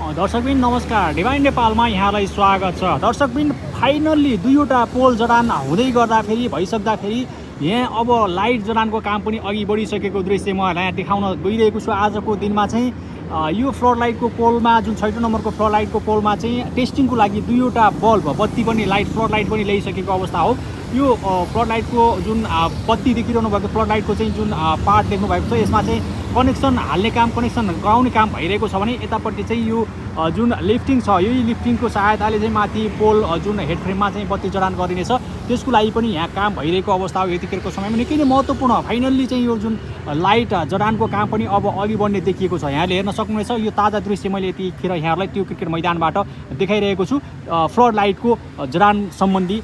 दर्शकबिन नमस्कार, डिभाइन नेपालमा यहाँलाई स्वागत छ। दर्शकबिन फाइनल्ली दुईवटा पोल जडान हुँदै गर्दाखेरि भइसक्दाखेरि यहाँ अब लाइट जडानको काम पनि अघि बढिसकेको दृश्य म यहाँ देखाउन गइरहेको छु। आजको दिनमा चाहिँ यो फ्लड लाइटको पोलमा जुन 6 नम्बरको फ्लड लाइटको पोलमा चाहिँ टेस्टिङको लागि दुईवटा बल्ब बत्ती पनि फ्लड लाइट पनि ल्याइसकेको अवस्था हो। यो फ्लड लाइटको जुन बत्ती देखिरहनु भएको फ्लड लाइटको चाहिँ जुन पार्ट देख्नु भएको छ, यसमा चाहिँ कनेक्सन हाल्ने काम, कनेक्सन गराउने काम भइरहेको छ भने यतापट्टि चाहिँ यो जुन लिफ्टिङ छ, यो लिफ्टिङको सहायताले चाहिँ माथि पोल जुन हेड फ्रेममा चाहिँ बत्ती जडान गरिनेछ, त्यसको लागि पनि यहाँ काम भइरहेको अवस्था हो। यतिखेरको समयमा निकै नै महत्त्वपूर्ण फाइनल्ली चाहिँ यो जुन लाइट जडानको काम पनि अब अघि बढ्ने देखिएको छ। यहाँले हेर्न सक्नुहुनेछ, यो ताजा दृश्य मैले यतिखेर यहाँहरूलाई त्यो क्रिकेट मैदानबाट देखाइरहेको छु, फ्लड लाइटको जडान सम्बन्धी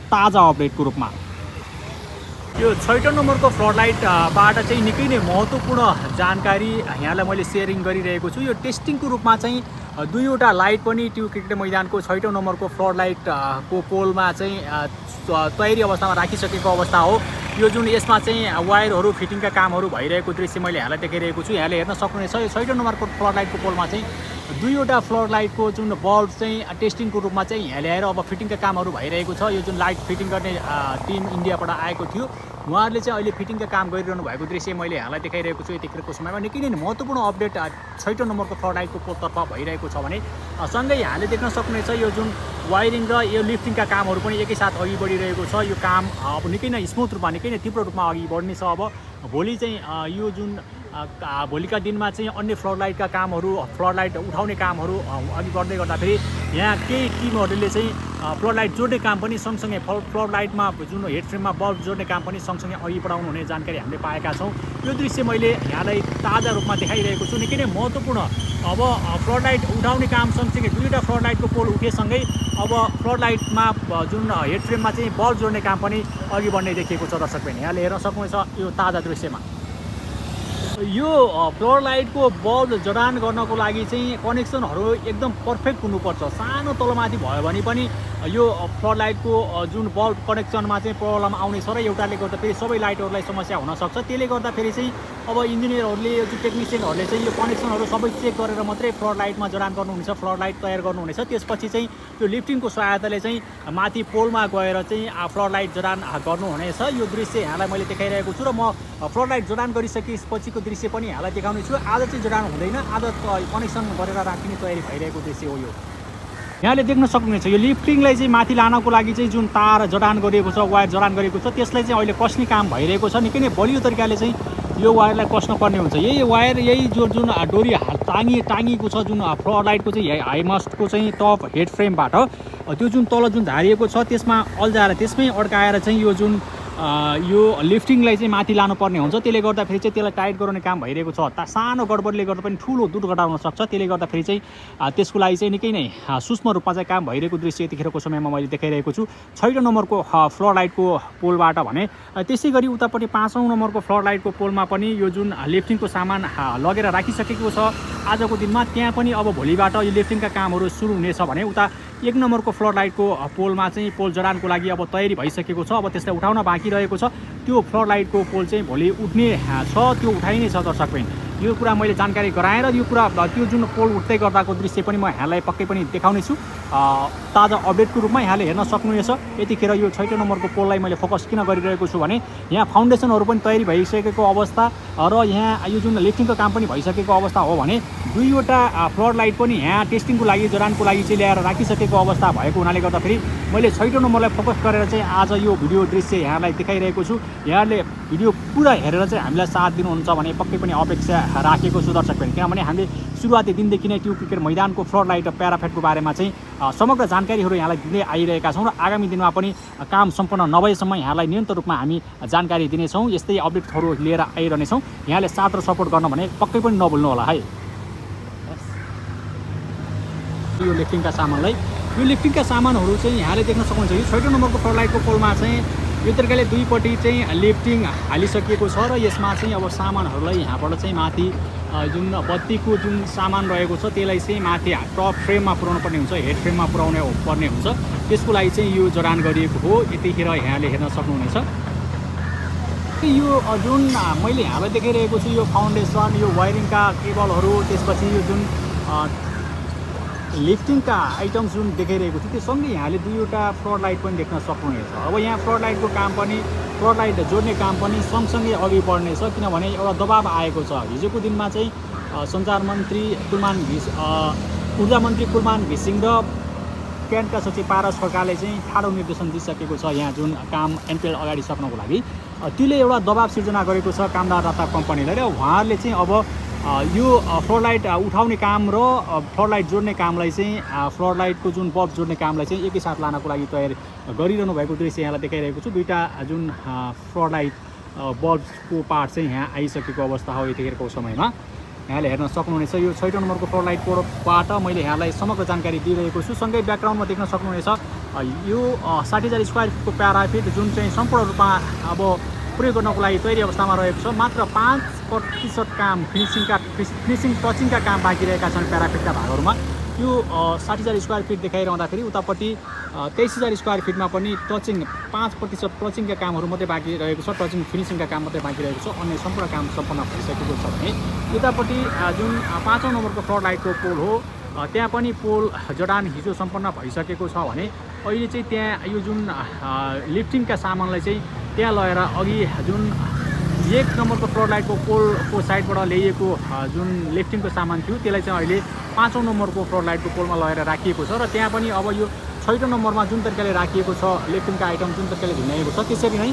ताजा अपडेटको रूपमा। यो 6 नम्बरको फ्लड लाइटबाट चाहिँ निकै नै महत्त्वपूर्ण जानकारी यहाँलाई मैले सेयरिङ गरिरहेको छु। यो टेस्टिङको रूपमा चाहिँ दुईवटा लाइट पनि त्यो क्रिकेट मैदानको 6 नम्बरको फ्लड लाइटको पोलमा चाहिँ तयारी अवस्थामा राखिसकेको अवस्था हो। यो जुन यसमा चाहिँ वायरहरू फिटिङका कामहरू भइरहेको दृश्य मैले यहाँलाई देखाइरहेको छु। यहाँले हेर्न सक्नुहुनेछ, यो 6 नम्बरको फ्लड लाइटको पोलमा चाहिँ दुईवटा फ्लड लाइटको जुन बल्ब चाहिँ टेस्टिङको रूपमा चाहिँ यहाँ ल्याएर अब फिटिङका कामहरू भइरहेको छ। यो जुन लाइट फिटिङ गर्ने टिम इन्डियाबाट आएको थियो, उहाँहरूले चाहिँ अहिले फिटिङका काम गरिरहनु भएको दृश्य मैले यहाँलाई देखाइरहेको छु। यतिखेरको समयमा निकै नै महत्त्वपूर्ण अपडेट 6 नम्बरको फ्लड लाइटको पोलतर्फ भइरहेको छ भने सँगै यहाँले देख्न सक्नुहुनेछ, यो जुन वायरिङ र यो लिफ्टिङका कामहरू पनि एकैसाथ अघि बढिरहेको छ। यो काम अब निकै नै स्मुथ रूपमा, निकै नै तीव्र रूपमा अघि बढ्नेछ। अब भोलि चाहिँ यो जुन भोलिका दिनमा चाहिँ अन्य फ्लड लाइटका कामहरू, फ्लड लाइट उठाउने कामहरू अघि बढ्दै गर्दाखेरि यहाँ केही टिमहरूले चाहिँ फ्लड लाइट जोड्ने काम पनि सँगसँगै फ्लड लाइटमा जुन हेड फ्रेममा बल्ब जोड्ने काम पनि सँगसँगै अघि बढाउनु हुने जानकारी हामीले पाएका छौँ। यो दृश्य मैले यहाँलाई ताजा रूपमा देखाइरहेको छु। निकै नै महत्त्वपूर्ण अब फ्लड लाइट उठाउने काम सँगसँगै दुईवटा फ्लड लाइटको पोल उठेसँगै अब फ्लड लाइटमा जुन हेड फ्रेममा चाहिँ बल्ब जोड्ने काम पनि अघि बढ्ने देखिएको छ। दर्शकबिन यहाँले हेर्न सक्नुहुन्छ यो ताजा दृश्यमा। यो फ्लड लाइटको बल्ब जडान गर्नको लागि चाहिँ कनेक्सनहरू एकदम पर्फेक्ट हुनुपर्छ। सानो तलमाथि भयो भने पनि यो फ्लड लाइटको जुन बल्ब कनेक्सनमा चाहिँ प्रब्लम आउनेछ र एउटाले गर्दा फेरि सबै लाइटहरूलाई समस्या हुनसक्छ। त्यसले गर्दाखेरि चाहिँ अब इन्जिनियरहरूले, जो टेक्निसियनहरूले चाहिँ यो कनेक्सनहरू सबै चेक गरेर मात्रै फ्लड लाइटमा जडान गर्नुहुनेछ, फ्लड लाइट तयार गर्नुहुनेछ। त्यसपछि चाहिँ त्यो लिफ्टिङको सहायताले चाहिँ माथि पोलमा गएर चाहिँ फ्लड लाइट जडान गर्नुहुनेछ। यो दृश्य यहाँलाई मैले देखाइरहेको छु र म फ्लड लाइट जडान गरिसकेपछिको दृश्य पनि यहाँलाई देखाउने छु। आज चाहिँ जडान हुँदैन, आज कनेक्सन गरेर राखिने तयारी भइरहेको दृश्य हो। यो यहाँले देख्न सक्नुहुनेछ, यो लिफ्टिङलाई चाहिँ माथि लानको लागि चाहिँ जुन तार जडान गरिएको छ, वायर जडान गरिएको छ, त्यसलाई चाहिँ अहिले कस्ने काम भइरहेको छ। निकै नै बलियो तरिकाले चाहिँ यो वायरलाई कस्नुपर्ने हुन्छ। यही वायर, यही जुन डोरी टाँगिएको छ जुन फ्लड लाइटको चाहिँ हाइमास्टको चाहिँ टप हेड फ्रेमबाट, त्यो जुन तल जुन झारिएको छ त्यसमा अल्झाएर त्यसमै अड्काएर चाहिँ यो जुन यो लिफ्टिङलाई चाहिँ माथि लानुपर्ने हुन्छ। त्यसले गर्दाखेरि चाहिँ त्यसलाई टाइट गराउने काम भइरहेको छ। सानो गडबडले गर्दा पनि ठुलो दुर्घटना हुन सक्छ। त्यसले गर्दाखेरि चाहिँ त्यसको लागि चाहिँ निकै नै सूक्ष्म रूपमा चाहिँ काम भइरहेको दृश्य यतिखेरको समयमा मैले देखाइरहेको छु 6 नम्बरको फ्लड लाइटको पोलबाट भने। त्यसै गरी उतापट्टि 5औं नम्बरको फ्लड लाइटको पोलमा पनि यो जुन लिफ्टिङको सामान लगेर राखिसकेको छ आजको दिनमा, त्यहाँ पनि अब भोलिबाट यो लिफ्टिङका कामहरू सुरु हुनेछ भने उता 1 नम्बरको फ्लड लाइटको पोलमा चाहिँ पोल जडानको लागि अब तयारी भइसकेको छ। अब त्यसलाई उठाउन बाँकी रहेको छ। त्यो फ्लड लाइटको पोल चाहिँ भोलि उठ्ने छ, त्यो उठाइ नै छ। दर्शकबिन यो कुरा मैले जानकारी गराएर यो कुरा त्यो जुन पोल उठ्दै गर्दाको दृश्य पनि म यहाँलाई पक्कै पनि देखाउने छु ताजा अपडेटको रूपमा। यहाँले हेर्न सक्नुहुनेछ, यतिखेर यो 6 नम्बरको पोललाई मैले फोकस किन गरिरहेको छु भने यहाँ फाउन्डेसनहरू पनि तयारी भइसकेको अवस्था र यहाँ यो जुन लिफ्टिङको काम पनि भइसकेको अवस्था हो भने दुईवटा फ्लड लाइट पनि यहाँ टेस्टिङको लागि जडानको लागि चाहिँ ल्याएर राखिसकेको अवस्था भएको हुनाले गर्दाखेरि मैले 6 नम्बरलाई फोकस गरेर चाहिँ आज यो भिडियो दृश्य यहाँलाई देखाइरहेको छु। यहाँले भिडियो पुरा हेरेर चाहिँ हामीलाई साथ दिनुहुन्छ भने पक्कै पनि अपेक्षा राखेको छु। दर्शकबिन किनभने हामीले सुरुवाती दिनदेखि नै त्यो क्रिकेट मैदानको फ्लड लाइट र प्याराफेटको बारेमा चाहिँ समग्र जानकारीहरू यहाँलाई दिँदै आइरहेका छौँ र आगामी दिनमा पनि काम सम्पन्न नभएसम्म यहाँलाई निरन्तर रूपमा हामी जानकारी दिनेछौँ। यस्तै अपडेटहरू लिएर आइरहनेछौँ। यहाँले साथ र सपोर्ट गर्न भने पक्कै पनि नभुल्नु होला है। यो लिफ्टिङका सामानहरू चाहिँ यहाँले देख्न सक्नुहुन्छ, यो 6 नम्बरको फ्लड लाइटको पोलमा चाहिँ यो तरिकाले दुईपट्टि चाहिँ लिफ्टिङ हालिसकिएको छ र यसमा चाहिँ अब सामानहरूलाई यहाँबाट चाहिँ माथि जुन बत्तीको जुन सामान रहेको छ त्यसलाई चाहिँ माथि टप फ्रेममा पुर्याउनु पर्ने हुन्छ, हेड फ्रेममा पुर्याउनु पर्ने हुन्छ। त्यसको लागि चाहिँ यो जडान गरिएको हो। यतिखेर यहाँले हेर्न सक्नुहुनेछ, यो जुन मैले यहाँलाई देखाइरहेको छु यो फाउन्डेसन, यो वायरिङका केबलहरू, त्यसपछि यो जुन लिफ्टिङका आइटम्स जुन देखाइरहेको थियो त्यो सँगै यहाँले दुईवटा फ्लड लाइट पनि देख्न सक्नुहुनेछ। अब यहाँ फ्लड लाइटको काम पनि फ्लड लाइट जोड्ने काम पनि सँगसँगै अघि बढ्नेछ, किनभने एउटा दबाब आएको छ। हिजोको दिनमा चाहिँ सञ्चार मन्त्री ऊर्जा मन्त्री कुलमान घिसिङ र क्यान्टका सचिव पारस खड्काले चाहिँ ठाडो निर्देशन दिइसकेको छ यहाँ जुन काम एनपिएल अगाडि सक्नको लागि। त्यसले एउटा दबाब सिर्जना गरेको छ कामदार राता कम्पनीलाई र उहाँहरूले चाहिँ अब यो फ्लड लाइट उठाउने काम र फ्लड लाइट जोड्ने कामलाई चाहिँ फ्लड लाइटको जुन बल्ब जोड्ने कामलाई चाहिँ एकैसाथ लानको लागि तयार गरिरहनु भएको दृश्य यहाँलाई देखाइरहेको छु। दुईवटा जुन फ्लड लाइट बल्बको पार्ट चाहिँ यहाँ आइसकेको अवस्था हो यतिखेरको समयमा यहाँले हेर्न सक्नुहुनेछ। यो 6औं नम्बरको फ्लड लाइटबाट मैले यहाँलाई समग्र जानकारी दिइरहेको छु। सँगै ब्याकग्राउन्डमा देख्न सक्नुहुनेछ यो 60,000 स्क्वायर फिटको प्याराफिट जुन चाहिँ सम्पूर्ण रूपमा अब प्रयोग गर्नको लागि तयारी अवस्थामा रहेको छ। मात्र 5% काम फिनिसिङ टचिङका काम बाँकी रहेका छन् प्याराफिटका भागहरूमा। यो 60,000 स्क्वायर फिट देखाइरहँदाखेरि उतापट्टि 23,000 स्क्वायर फिटमा पनि टचिङ 5% टचिङका कामहरू मात्रै बाँकी रहेको छ, टचिङ फिनिसिङका काम मात्रै बाँकी रहेको छ। अन्य सम्पूर्ण काम सम्पन्न भइसकेको छ भने यतापट्टि जुन 5औं नम्बरको फ्लड लाइटको पोल हो त्यहाँ पनि पोल जडान हिजो सम्पन्न भइसकेको छ भने अहिले चाहिँ त्यहाँ यो जुन लिफ्टिङका सामानलाई चाहिँ त्यहाँ लगेर अघि जुन 1 नम्बरको फ्लड लाइटको पोलको साइडबाट ल्याइएको जुन लिफ्टिङको सामान थियो त्यसलाई चाहिँ अहिले 5औं नम्बरको फ्लड लाइटको पोलमा लगेर राखिएको छ र त्यहाँ पनि अब यो 6औं नम्बरमा जुन तरिकाले राखिएको छ लिफ्टिङका आइटम जुन तरिकाले झुन्डाइएको छ त्यसरी नै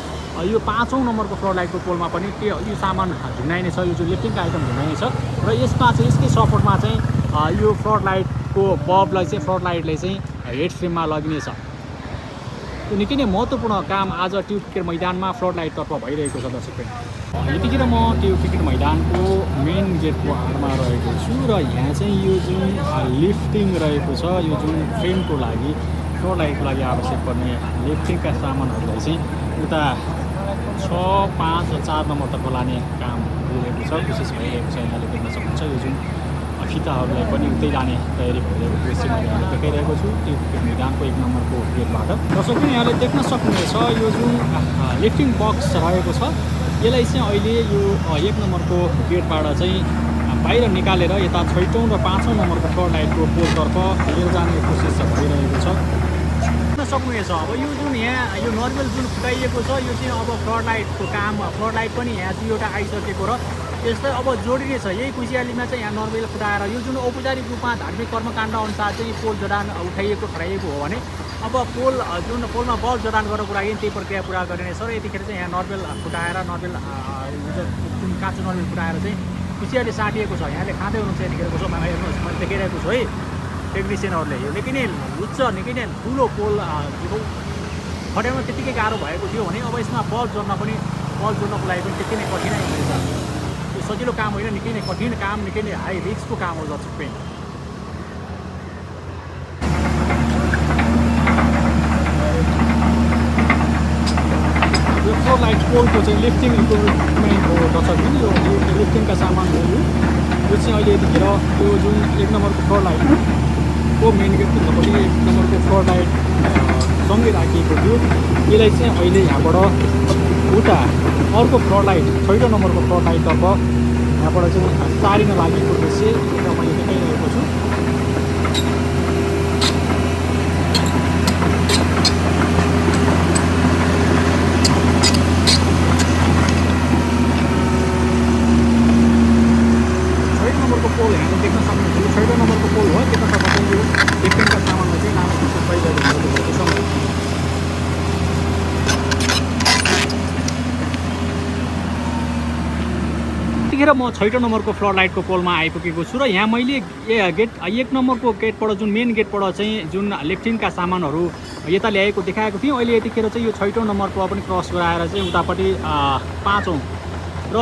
यो 5औं नम्बरको फ्लड लाइटको पोलमा पनि यो सामान झुन्डाइनेछ, यो जुन लिफ्टिङका आइटम झुन्डाइनेछ र यसमा चाहिँ यसकै सपोर्टमा चाहिँ यो फ्लड लाइटको बल्बलाई चाहिँ फ्लड लाइटले चाहिँ हेड फ्रेममा लगिनेछ। यो निकै नै महत्त्वपूर्ण काम आज ट्युब क्रिकेट मैदानमा फ्लड लाइटतर्फ भइरहेको छ दर्शकवृन्द। यतिखेर म ट्युब क्रिकेट मैदानको मेन गेटको आडमा रहेको छु र यहाँ चाहिँ यो जुन लिफ्टिङ रहेको छ यो जुन फ्रेमको लागि फ्लड लाइटको लागि आवश्यक पर्ने लिफ्टिङका सामानहरूलाई चाहिँ उता 6, 5 र 4 नम्बरतर्फ लाने काम भइरहेको छ, विशेष भइरहेको छ। यहाँले देख्न सक्नुहुन्छ यो जुन फिताहरूलाई पनि उतै लाने तयारी भइरहेको दृश्य मैले यहाँले देखाइरहेको छु ट्युब क्रिकेट मैदानको 1 नम्बरको गेटबाट। दर्शकले यहाँले देख्न सक्नुहुनेछ यो जुन लिफ्टिङ बक्स रहेको छ यसलाई चाहिँ अहिले यो 1 नम्बरको गेटबाट चाहिँ बाहिर निकालेर यता 6औं र 5औं नम्बरको फ्लड लाइटको पोलतर्फ लिएर जाने कोसिस भइरहेको छ। देख्न सक्नुहुनेछ अब यो जुन यहाँ यो नर्बेल जुन फुटाइएको छ यो चाहिँ अब फ्लड लाइटको काम फ्लड लाइट पनि यहाँ दुईवटा आइसकेको र यसलाई अब जोडिनेछ। यही खुसियालीमा चाहिँ यहाँ नर्बेल फुटाएर यो जुन औपचारिक रूपमा धार्मिक कर्मकाण्ड अनुसार चाहिँ पोल जडान उठाइएको खराइएको हो भने अब पोल जुन पोलमा बल्ब जडान गर्नको लागि त्यही प्रक्रिया पुरा गरिनेछ र यतिखेर चाहिँ यहाँ नर्बेल फुटाएर नर्बेल जुन काँचो नर्बेल फुटाएर चाहिँ खुसियाली साटिएको छ। यहाँले खाँदै हुनुहुन्छ यतिखेरको समयमा हेर्नुहोस् मैले देखाइरहेको छु है टेक्निसियनहरूले। यो निकै नै उच्च निकै नै ठुलो पोल फटाउन त्यत्तिकै गाह्रो भएको थियो भने अब यसमा बल्ब जोड्नको लागि पनि त्यति नै कठिनाइ हुनेछ। यो सजिलो काम होइन, निकै नै कठिन काम, निकै नै हाई रिस्कको काम हो दर्शकवृन्द। यो फ्लड लाइट पोलको चाहिँ लिफ्टिङ इक्विपमेन्ट हो दर्शकवृन्द। यो लिफ्टिङका सामानहरू यो चाहिँ अहिले यतिखेर यो जुन 1 नम्बरको फ्लड लाइटको मेन गेटको तर्फपट्टि 1 नम्बरको फ्लड लाइट सँगै राखिएको थियो यसलाई चाहिँ अहिले यहाँबाट उता अर्को फ्लड लाइट 6औं नम्बरको फ्लड लाइटतर्फ यहाँबाट चाहिँ सारिन लागेको दृश्य मैले देखाइरहेको छु। पोल यहाँले देख्न सक्नुहुन्छ यो 6औं नम्बरको पोल हो त्यसतर्फ चाहिँ यो लिफ्टिङका सामानलाई चाहिँ लामो कोसिस भइरहेको छ। यतिखेर म 6औं नम्बरको फ्लड लाइटको पोलमा आइपुगेको छु र यहाँ मैले गेट 1 नम्बरको गेटबाट जुन मेन गेटबाट चाहिँ जुन लिफ्टिङका सामानहरू यता ल्याएको देखाएको थिएँ। अहिले यतिखेर चाहिँ यो 6औं नम्बरको पनि क्रस गराएर चाहिँ उतापट्टि 5औं र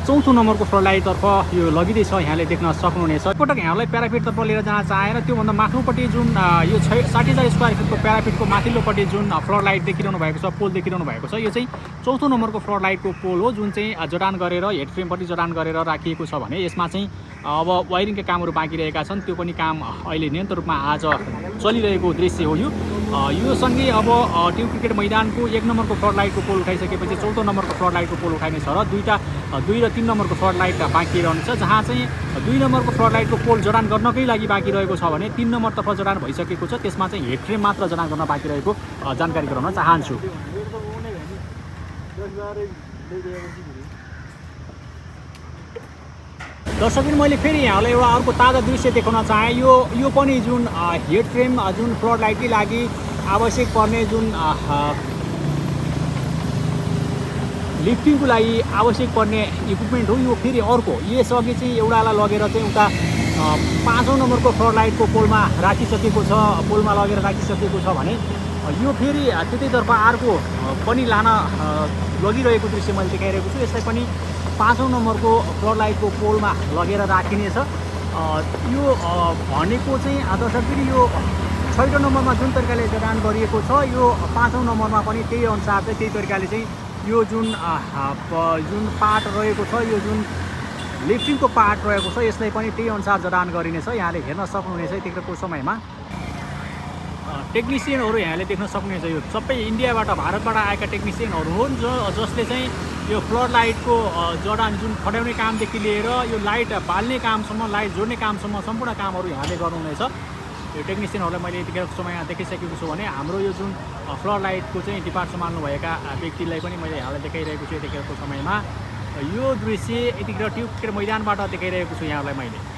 4औं नम्बरको फ्लड लाइटतर्फ यो लगिँदैछ। यहाँले देख्न सक्नुहुनेछ। एकपटक यहाँलाई प्याराफिटतर्फ लिएर जान चाहेर त्योभन्दा माथिल्लोपट्टि जुन यो 60,000 स्क्वायर फिटको प्याराफिटको माथिल्लोपट्टि जुन फ्लड लाइट देखिरहनु भएको छ, पोल देखिरहनु भएको छ, यो चाहिँ 4औं नम्बरको फ्लड लाइटको पोल हो जुन चाहिँ जडान गरेर हेड फ्रेमपट्टि जडान गरेर राखिएको छ भने यसमा चाहिँ अब वायरिङका कामहरू बाँकी रहेका छन्। त्यो पनि काम अहिले निरन्तर रूपमा आज चलिरहेको दृश्य हो यो। यो सँगै अब ट्युब क्रिकेट मैदानको 1 नम्बरको फ्लड लाइटको पोल उठाइसकेपछि 14 नम्बरको फ्लड लाइटको पोल उठाइनेछ र 2 र 3 नम्बरको फ्लड लाइट बाँकी रहनेछ, जहाँ चाहिँ 2 नम्बरको फ्लड लाइटको पोल जडान गर्नकै लागि बाँकी रहेको छ भने 3 नम्बरतर्फ जडान भइसकेको छ, त्यसमा चाहिँ हेड फ्रेम मात्र जडान गर्न बाँकी रहेको जानकारी गराउन चाहन्छु। दर्शकबिन मैले फेरि यहाँलाई एउटा अर्को ताजा दृश्य देखाउन चाहेँ। यो पनि जुन हेड फ्रेम जुन फ्लड लाइटकै लागि आवश्यक पर्ने जुन लिफ्टिङको लागि आवश्यक पर्ने इक्विपमेन्ट हो, यो फेरि अर्को यसअघि चाहिँ एउटालाई लगेर चाहिँ उता 5औं नम्बरको फ्लड लाइटको पोलमा राखिसकेको छ, पोलमा लगेर राखिसकेको छ भने यो फेरि त्यतैतर्फ अर्को पनि लान लगिरहेको दृश्य मैले देखाइरहेको छु। यसलाई पनि 5औं नम्बरको फ्लड लाइटको पोलमा लगेर राखिनेछ। यो भनेको चाहिँ दर्शकबिन यो 6औं नम्बरमा जुन तरिकाले जडान गरिएको छ, यो 5औं नम्बरमा पनि त्यही अनुसार चाहिँ त्यही तरिकाले चाहिँ यो जुन पार्ट रहेको छ, यो जुन लिफ्टिङको पार्ट रहेको छ, यसलाई पनि त्यही अनुसार जडान गरिनेछ। यहाँले हेर्न सक्नुहुनेछ यतिखेरको समयमा टेक्निसियनहरू यहाँले देख्न सक्नुहुनेछ। यो सबै इन्डियाबाट भारतबाट आएका टेक्निसियनहरू हुन् जसले चाहिँ यो फ्लड लाइटको जडान जुन खड्याउने कामदेखि लिएर यो लाइट बाल्ने कामसम्म, लाइट जोड्ने कामसम्म सम्पूर्ण कामहरू यहाँले गर्नुहुनेछ। यो टेक्निसियनहरूलाई मैले यतिखेरको समयमा देखिसकेको छु भने हाम्रो यो जुन फ्लड लाइटको चाहिँ डिपार्ट सम्हाल्नुभएका व्यक्तिलाई पनि मैले यहाँलाई देखाइरहेको छु। यतिखेरको समयमा यो दृश्य यतिखेर ट्युब क्रिकेट मैदानबाट देखाइरहेको छु यहाँलाई मैले।